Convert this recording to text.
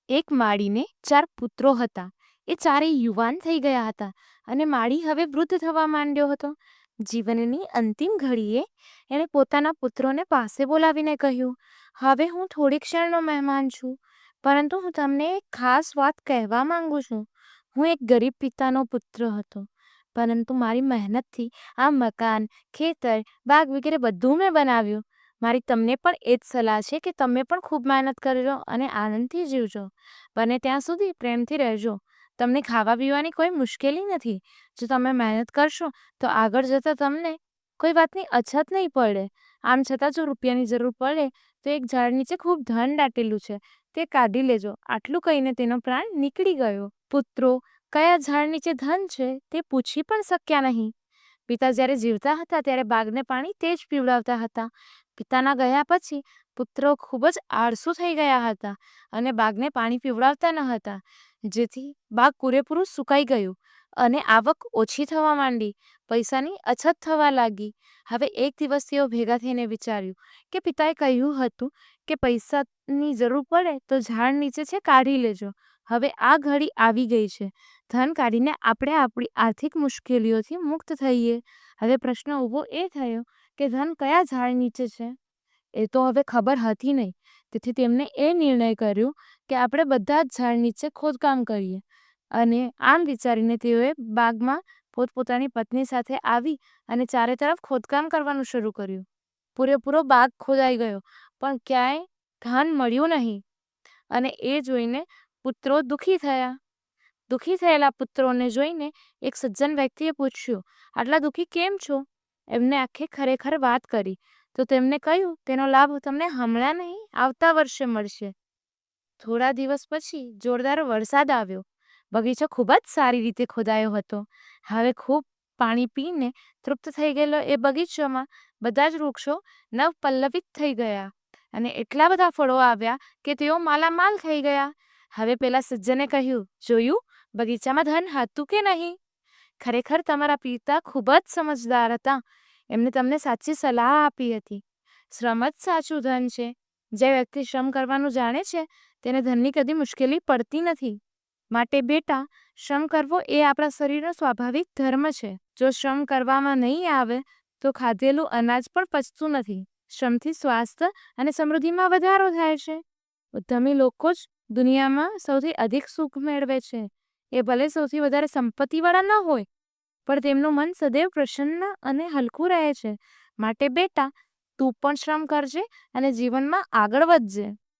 એક માળીને 4 પુત્રો હતા. એ ચારેય યુવાન થઈ ગયા હતા અને માળી હવે વૃદ્ધ થવા માંડ્યો હતો. જીવનની અંતિમ ઘડીએ એણે પોતાના પુત્રોને પાસે બોલાવીને કહ્યું, હવે હું થોડી ક્ષણનો મહેમાન છું, પરંતુ હું તમને એક ખાસ વાત કહેવા માંગુ છું. હું એક ગરીબ પિતાનો પુત્ર હતો, પરંતુ મારી મહેનતથી આ મકાન, ખેતર, બાગ વગેરે બધું મેં બનાવ્યું. મારી તમને પણ એ જ સલાહ છે કે તમે પણ ખૂબ મહેનત કરજો અને આનંદથી જીવજો. બને ત્યાં સુધી પ્રેમથી રહેજો. તમને ખાવા પીવાની કોઈ મુશ્કેલી નથી. જો તમે મહેનત કરશો તો આગળ જતાં તમને કોઈ વાતની અછત નહીં પડે. આમ છતાં જો રૂપિયાની જરૂર પડે તો એક ઝાડ નીચે ખૂબ ધન દાટેલું છે, તે કાઢી લેજો. આટલું કહીને તેનો પ્રાણ નીકળી ગયો. પુત્રો કયા ઝાડ નીચે ધન છે તે પૂછી પણ શક્યા નહીં. પિતા જ્યારે જીવતા હતા ત્યારે બાગને પાણી તે જ પીવડાવતા હતા. પિતાના ગયા પછી પુત્રો ખૂબ જ આળસુ થઈ ગયા હતા અને બાગને પાણી પીવડાવતા ન હતા, જેથી બાગ પૂરેપૂરું સુકાઈ ગયું અને આવક ઓછી થવા માંડી. પૈસાની અછત થવા લાગી. હવે એક દિવસ તેઓ ભેગા થઈને વિચાર્યું કે પિતાએ કહ્યું હતું કે પૈસાની જરૂર પડે તો ઝાડ નીચે છે કાઢી લેજો. હવે આ ઘડી આવી ગઈ છે. ધન કાઢીને આપણે આપણી આર્થિક મુશ્કેલીઓથી મુક્ત થઈએ. હવે પ્રશ્ન ઊભો એ થયો કે ધન કયા ઝાડ નીચે છે? એ તો હવે ખબર હતી નહીં. તેથી તેમણે એ નિર્ણય કર્યો કે આપણે બધા જ ઝાડ નીચે ખોદકામ કરીએ. અને આમ વિચારીને તેઓએ બાગમાં પોતપોતાની પત્ની સાથે આવી અને ચારે તરફ ખોદકામ કરવાનું શરૂ કર્યું. પૂરેપૂરો બાગ ખોદાઈ ગયો, પણ ક્યાંય ધન મળ્યું નહીં. અને એ જોઈને પુત્રો દુઃખી થયા. દુઃખી થયેલા પુત્રોને જોઈને એક સજ્જન વ્યક્તિએ પૂછ્યું, આટલા દુઃખી કેમ છો? એમને આખે ખરેખર વાત કરી તો તેમને કહ્યું, તેનો લાભ તમને હમણાં નહીં, આવતા વર્ષે મળશે. થોડા દિવસ પછી જોરદાર વરસાદ આવ્યો. બગીચો ખૂબ જ સારી રીતે ખોદાયો હતો. હવે ખૂબ પાણી પીને તૃપ્ત થઈ ગયેલો એ બગીચામાં બધા જ વૃક્ષો નવપલ્લવિત થઈ ગયા અને એટલા બધા ફળો આવ્યા કે તેઓ માલામાલ થઈ ગયા. હવે પેલા સજ્જને કહ્યું, જોયું, બગીચામાં ધન હતું કે નહીં? ખરેખર તમારા પિતા ખૂબ જ સમજદાર હતા. એમને તમને સાચી સલાહ આપી હતી. શ્રમ જ સાચું ધન છે. જે વ્યક્તિ શ્રમ કરવાનું જાણે છે તેને ધનની કદી મુશ્કેલી પડતી નથી. માટે બેટા, શ્રમ કરવો એ આપણા શરીરનો સ્વાભાવિક ધર્મ છે. જો શ્રમ કરવામાં નહીં આવે તો ખાધેલું અનાજ પણ પચતું નથી. શ્રમથી સ્વાસ્થ્ય અને સમૃદ્ધિમાં વધારો થાય છે. ઉદ્યમી લોકો જ દુનિયામાં સૌથી અધિક સુખ મેળવે છે. એ ભલે સૌથી વધારે સંપત્તિવાળા ન હોય, પણ તેમનું મન સદૈવ પ્રસન્ન અને હલકું રહે છે. માટે બેટા, તું પણ શ્રમ કરજે અને જીવનમાં આગળ વધજે.